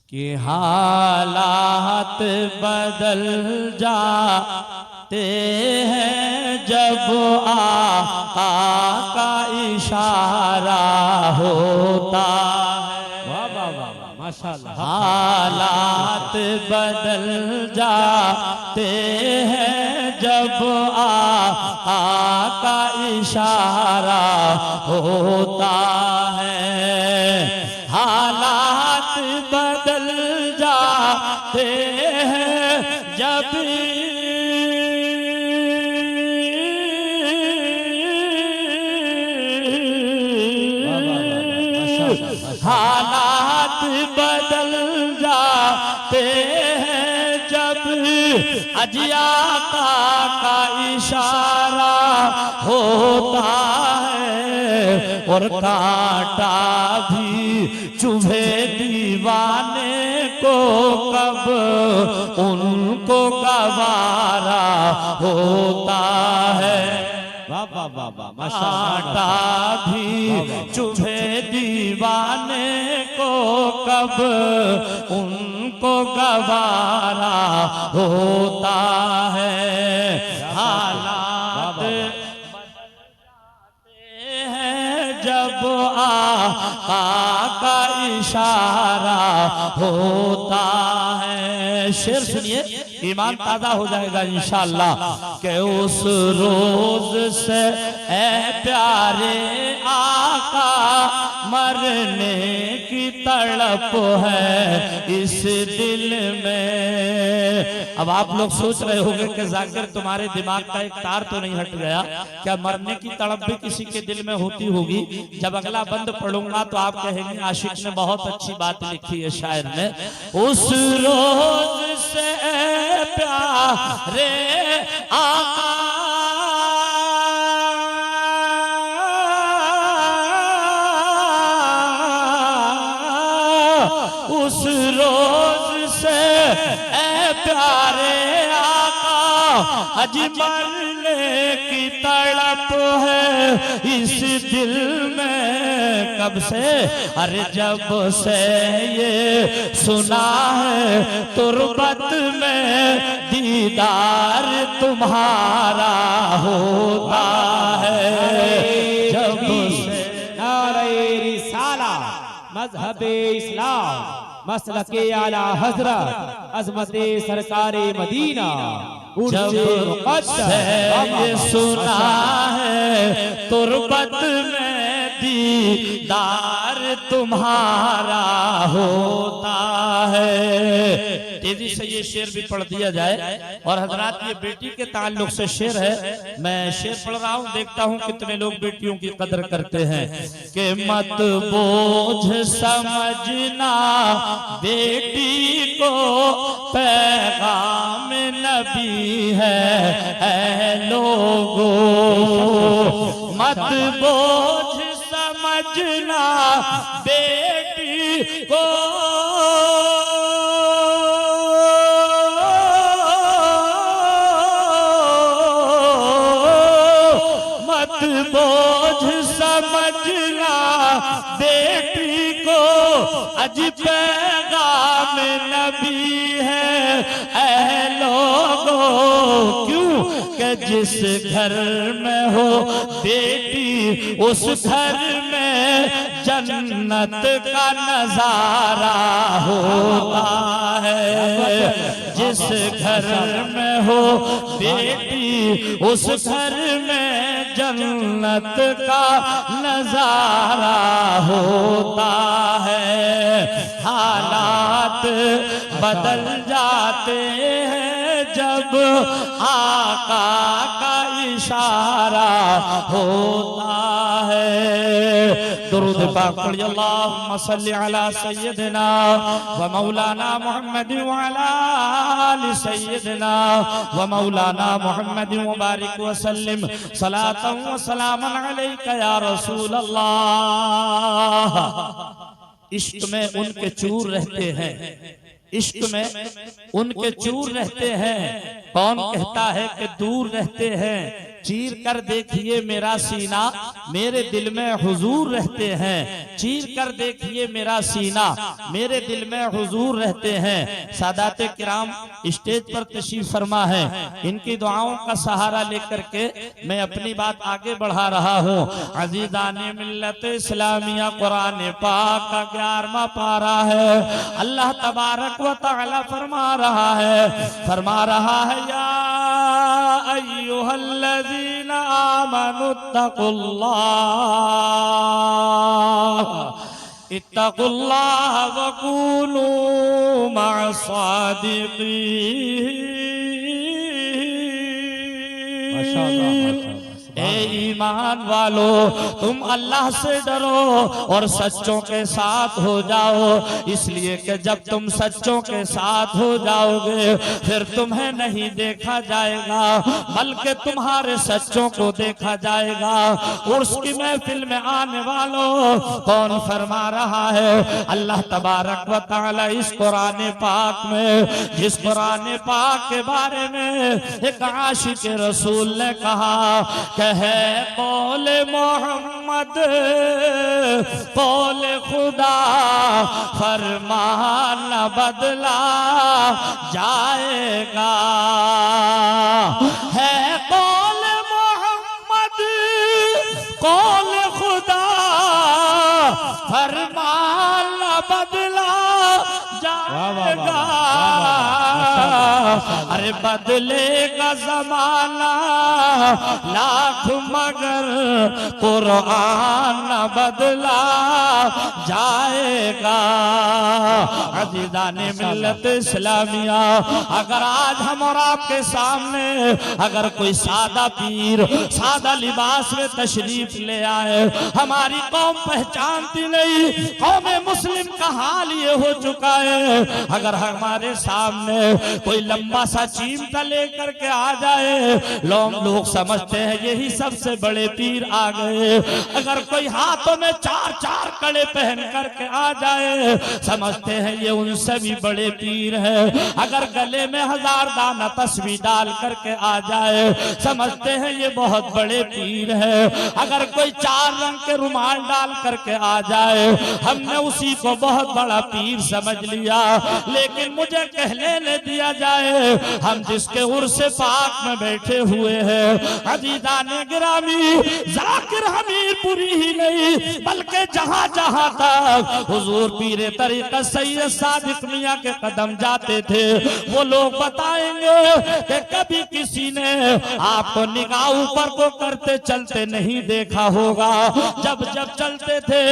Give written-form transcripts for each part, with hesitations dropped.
कि हालात बदल जाते हैं जब आका का इशारा होता है। वाह वाह वाह वाह, माशाअल्लाह। हालात बदल जाते हैं जब आका का इशारा होता है। हालात बदल जाते हैं जब हालात बदल जाते हैं जब अजिया का इशारा होता है। और कांटा भी चुभे दीवाने को कब उनको गवारा होता है। वाह वाह वाह वाह, माशाअल्लाह। कांटा भी चुभे दीवाने को कब उनको गवारा होता है। हालात जब आका का इशारा होता है। शेर सुनिए, ईमान ताजा हो जाएगा इंशाअल्लाह। कि उस रोज से ऐ प्यारे आका मरने की तड़प है इस दिल में। अब आप लोग सोच रहे होंगे कि जाकिर तुम्हारे दिमाग का एक तार तो नहीं हट गया क्या? मरने की तड़प भी किसी के दिल में होती होगी। जब अगला बंद पढ़ूंगा तो आप कहेंगे आशिक ने बहुत अच्छी बात लिखी है शायर ने। उस रोज से प्यारे आका उस रोज से ऐ प्यारे आका अज मरने की तड़प है इस दिल में। कब से? अरे जब से ये सुना है तुरबत में दीदार तुम्हारा होता है। जब से नारे रिसाला मजहबे इस्लाम मसलके आला हजरत अजमते सरकारे मदीना जब से ये सुना है तुरबत में दीदार तुम्हारा होता है। तेजी से ये शेर भी पढ़ दिया जाए। और हजरात, ये बेटी के ताल्लुक से शेर है। मैं शेर पढ़ रहा हूँ, देखता हूँ कितने लोग बेटियों की कदर करते हैं। कि मत बोझ समझना बेटी को पैगाम नबी है लोगो। मत बोझ समझना बेटी को मत बोझ समझना बेटी को अज पैगाम नबी है ऐ लोगो। क्यों? कि जिस घर में हो बेटी उस घर में जन्नत का नजारा होता है। जिस घर में हो बेटी उस घर में जन्नत का नजारा होता है। हालात बदल जाते हैं जब आका का इशारा होता है। दुरूद पाक पढ़िए, अल्लाहुम्मा सल्लि अला सय्यदिना व मौलाना मुहम्मद व अला आलि सय्यदिना व मौलाना मुहम्मद व बारिक व सल्लिम सलातन व सलामन अलैका या रसूल अल्लाह। इश्क में उनके चूर रहते हैं, इश्क में उनके चूर रहते हैं। कौन कहता है कि दूर रहते हैं? चीर कर देखिए मेरा सीना, मेरे दिल में हुजूर रहते हैं। चीर कर देखिए मेरा सीना, मेरे दिल में हुजूर रहते हैं। सादात किराम स्टेज पर तशरीफ फरमा है, इनकी दुआओं का सहारा लेकर के मैं अपनी बात आगे बढ़ा रहा हूँ। अजीज़ाने मिल्लत इस्लामिया कुरान पाक का 11वां पारा है। अल्लाह तबारक व तआला फरमा रहा है या अय्युहल्लज़ीना इत्तक़ुल्लाह व कूनू मअस-सादिक़ीन। ए ईमान वालो, तुम अल्लाह से डरो और सच्चों के साथ हो जाओ, इसलिए कि जब तुम सच्चों के साथ हो जाओगे फिर तुम्हें नहीं देखा जाएगा बल्कि तुम्हारे सच्चों को देखा जाएगा। उर्स की महफिल में आने वालों, कौन फरमा रहा है? अल्लाह तबारक व तआला इस कुरान पाक में, जिस कुरान पाक के बारे में एक आशिक रसूल ने कहा है कौल मोहम्मद कौल खुदा, फरमान न बदला जाएगा। है कौल मोहम्मद कौल खुदा, फरमान न बदला जाएगा। अरे बदलेगा जमाना लाख मगर कुरान न बदला जाएगा। अज़ीज़ाने मिल्लत इस्लामिया, अगर आज हम और आपके सामने अगर कोई सादा पीर सादा लिबास में तशरीफ ले आए, हमारी कौम पहचानती नहीं। कौम मुस्लिम का हाल ये हो चुका है, अगर हमारे सामने कोई लंबा सा चीमटा लेकर के आ जाए, लोग समझते हैं यही सबसे बड़े पीर आ गए। अगर कोई हाथों में 4-4 कड़े पहन करके आ जाए, समझते हैं ये उनसे भी बड़े पीर हैं। अगर गले में 1000 दाना तस्बीह डाल करके आ जाए, समझते हैं ये बहुत बड़े पीर हैं। अगर कोई 4 रंग के रुमाल डाल करके आ जाए, हमने उसी को बहुत बड़ा पीर समझ लिया। लेकिन मुझे कहने दिया जाए, हम जिसके उर्से पाक में बैठे हुए हैं, अज़ीज़ाने गिरामी, ज़ाकिर हमीरपुरी ही नहीं बल्कि जहां जहां तक हुजूर पीरे तरीक़त सैयद सादिक मियां के कदम जाते थे, वो लोग बताएंगे कि कभी किसी ने आपको निगाह ऊपर को करते चलते नहीं देखा होगा। जब जब चलते थे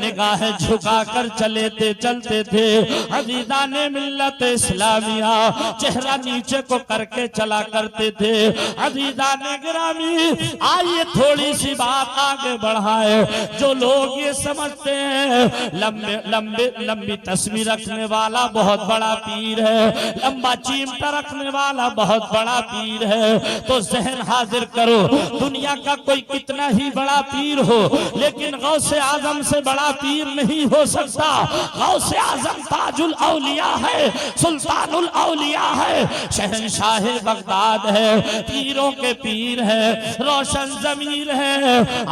निगाहें झुका कर चलते थे। अज़ीज़ाने मिल्लत इस्लामिया चेहरा नीचे को करके चला करते थे। अज़ीज़ाने गिरामी, आइए थोड़ी सी बात आगे बढ़ाए। जो लोग ये समझते हैं लंबी तस्वीर रखने वाला बहुत बड़ा पीर है, लंबा चिमटा रखने वाला बहुत बड़ा पीर है, तो ज़हन हाजिर करो, दुनिया का कोई कितना ही बड़ा पीर हो, लेकिन गौसे आजम से बड़ा पीर नहीं हो सकता। गौसे आजम ताजुल औलिया है, सुल्तानुल औलिया है, शहंशाह बगदाद है, पीरों के पीर है, रोशन जमीर है।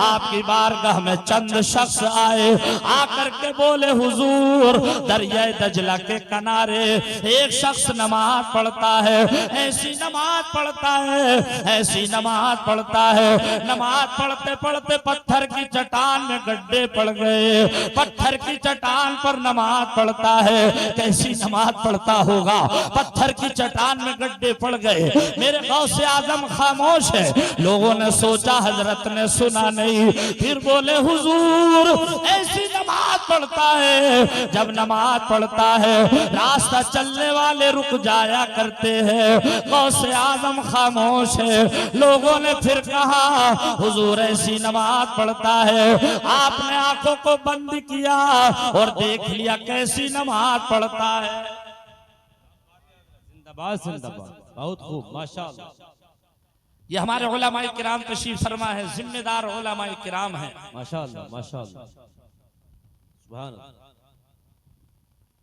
आपकी बारगाह में चंद शख्स आए, आकर के बोले हुजूर, दरिया दजला के किनारे एक शख्स नमाज पढ़ता है, ऐसी नमाज पढ़ता है, ऐसी नमाज पढ़ता है। नमाज पढ़ते पढ़ते पत्थर की चट्टान में गड्ढे पड़ गए, पत्थर की चट्टान पर नमाज पढ़ता है। कैसी नमाज पढ़ता होगा, पत्थर की चट्टान में गड्ढे पड़ गए। मेरे गौसे आजम खामोश है। लोगों ने सोचा हजरत ने सुना नहीं, फिर बोले हुजूर ऐसी नमाज पढ़ता है, जब नमाज पढ़ता है रास्ता चलने वाले रुक जाया करते हैं। गौसे आजम खामोश है। लोगों ने फिर कहा हुजूर ऐसी नमाज पढ़ता है। आपने आंखों को बंद किया और देख लिया कैसी नमाज पढ़ता है। जिंदाबाद जिंदाबाद, बहुत खूब, माशाअल्लाह। ये हमारे उलमाए किराम तशरीफ फरमा है, जिम्मेदार उलमाए किराम है, माशाअल्लाह माशाअल्लाह, सुभान अल्लाह।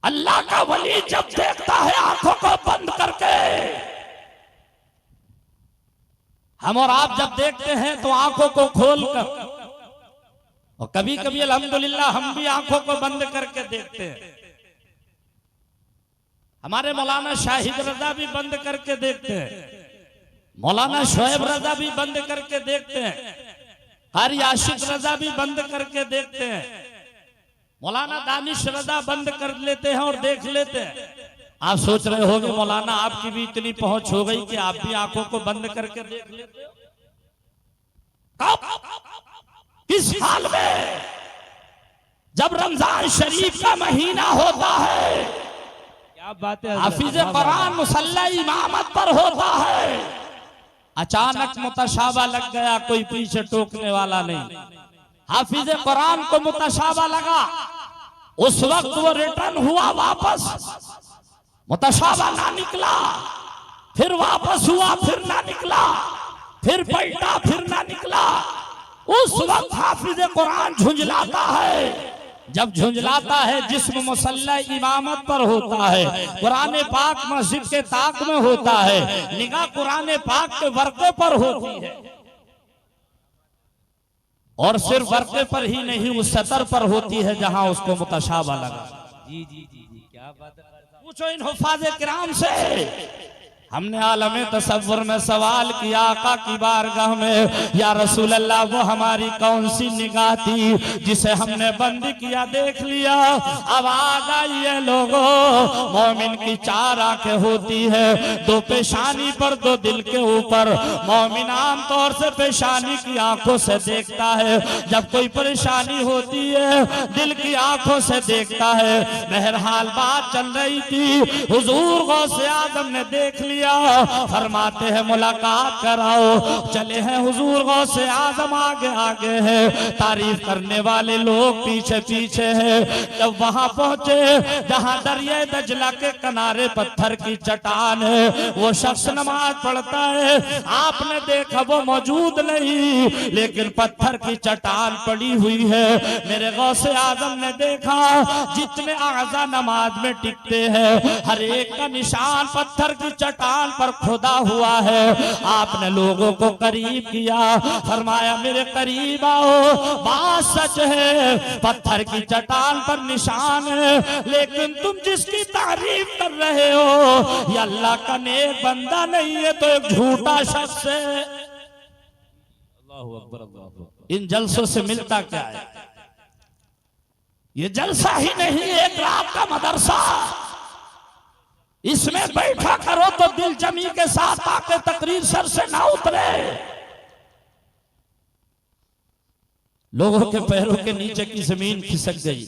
अल्लाह का वली जब देखता है आंखों को बंद करके, हम और आप जब देखते हैं तो आंखों को खोलकर, और कभी कभी अल्हम्दुलिल्लाह हम भी आंखों को बंद करके देखते हैं। हमारे मौलाना शाहिद रजा भी बंद करके देखते हैं, मौलाना शोएब रजा भी बंद करके देखते हैं, कारी आशिक रजा भी बंद करके देखते हैं, मौलाना दानिश रजा बंद कर लेते हैं और देख लेते हैं। आप सोच रहे होंगे मौलाना आपकी भी इतनी पहुंच हो गई कि आप भी आंखों को बंद करके देख लेते हो। किस हाल में? जब रमजान शरीफ का महीना होता है, क्या बात है, हाफिज कुरान मुसल्ला इमामत पर होता है, अचानक मुतशाबा लग गया, कोई पीछे टोकने वाला नहीं। हाफिज कुरान को मुतशाबा लगा, उस वक्त वो रिटर्न हुआ वापस, मुतशाबा ना निकला, फिर वापस हुआ, फिर ना निकला, फिर पलटा, फिर ना निकला। उस वक्त हाफिज कुरान झुंझलाता है। जब झुंझलाता है, जिस्म मुसल्ला इमामत पर होता है, कुरान पाक मस्जिद के ताक में होता है, निगाह कुरान पाक के वर्के पर होती है, और सिर्फ वर्के पर ही नहीं, उस सतर पर होती है जहां उसको मुतशाबा लगा। जी जी जी जी, क्या बात है। पूछो इन हुफ़ाज़े किराम से। हमने आलमे तसव्वुर में सवाल किया आका की बारगाह में, या रसूल अल्लाह वो हमारी कौन सी निगाह थी जिसे हमने बंद किया, देख लिया। आवाज आई है लोगों, मोमिन की 4 आंखें होती है, 2 पेशानी पर, 2 दिल के ऊपर। मोमिन आम तौर से पेशानी की आंखों से देखता है, जब कोई परेशानी होती है दिल की आंखों से देखता है। बहरहाल बात चल रही थी, हुजूर गौसे आजम ने देख लिया, फरमाते हैं मुलाकात कराओ। चले हैं हुजूर गौसे आजम आगे आगे है, तारीफ करने वाले लोग पीछे पीछे हैं। जब वहां पहुंचे जहां दरिया दजला के किनारे पत्थर की चट्टान है, वो शख्स नमाज पढ़ता है, आपने देखा वो मौजूद नहीं, लेकिन पत्थर की चट्टान पड़ी हुई है। मेरे गौसे आजम ने देखा जितने आज़ा नमाज में टिकते हैं, हर एक का निशान पत्थर की चट्टान पर खुदा हुआ है। आपने लोगों को करीब किया, फरमाया मेरे करीब आओ, बात सच है, पत्थर की चट्टान पर निशान है, लेकिन तुम जिसकी तारीफ कर रहे हो ये अल्लाह का नेक बंदा नहीं है, तो एक झूठा शख्स है। अल्लाहु अकबर, अल्लाहु अकबर। इन जलसों से मिलता क्या है? ये जलसा ही नहीं, एक रात का मदरसा। इसमें बैठा करो तो दिल जमी के साथ आके तकरीर सर से ना उतरे। लोगों के पैरों के नीचे की जमीन खिसक गई,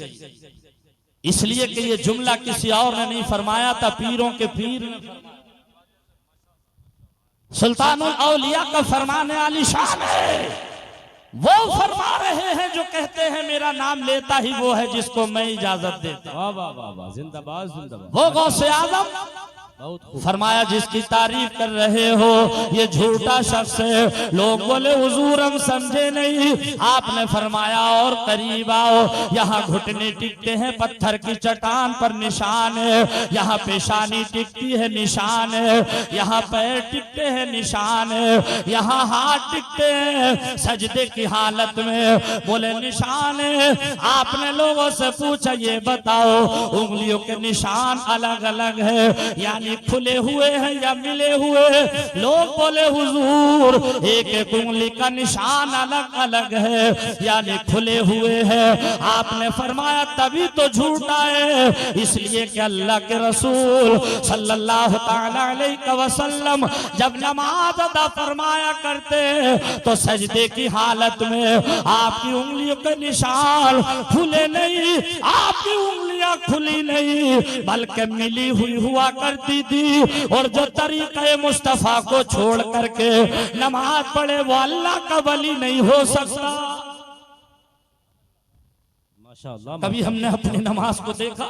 इसलिए कि ये जुमला किसी और ने नहीं फरमाया था, पीरों के पीर ने फरमाया। सुल्तानुल औलिया का फरमाने आली शान है। वो फरमा रहे हैं जो कहते हैं मेरा नाम लेता ही वो है जिसको मैं इजाजत देता। वाह वाह वाह वाह, जिंदाबाद जिंदाबाद। वो गौसे आजम फरमाया जिसकी तारीफ कर रहे हो ये झूठा शख्स है। लोग बोले हुजूर हम समझे नहीं। आपने फरमाया और करीब आओ, यहाँ घुटने टिकते हैं, पत्थर की चट्टान पर निशान है, यहाँ पेशानी टिकती है निशान है, यहाँ पैर टिकते हैं निशान है, यहाँ हाथ टिकते हैं सजदे की हालत में, बोले निशान है। आपने लोगों से पूछा ये बताओ उंगलियों के निशान अलग अलग है यानी खुले हुए हैं या मिले हुए? लोग बोले हुजूर एक एक उंगली का निशान अलग अलग है यानी खुले हुए हैं। आपने फरमाया तभी तो झूठा है, इसलिए कि अल्लाह के रसूल सल्लल्लाहु ताला अलैहि वसल्लम जब नमाज अदा फरमाया करते तो सजदे की हालत में आपकी उंगलियों के निशान खुले नहीं, आपकी उंगलियां खुली नहीं बल्कि मिली हुई हुआ करती थी। और जो तरीक़े मुस्तफा को छोड़ करके नमाज पढ़े वो अल्लाह का वली नहीं हो सकता। माशाअल्लाह। कभी हमने अपनी नमाज को देखा?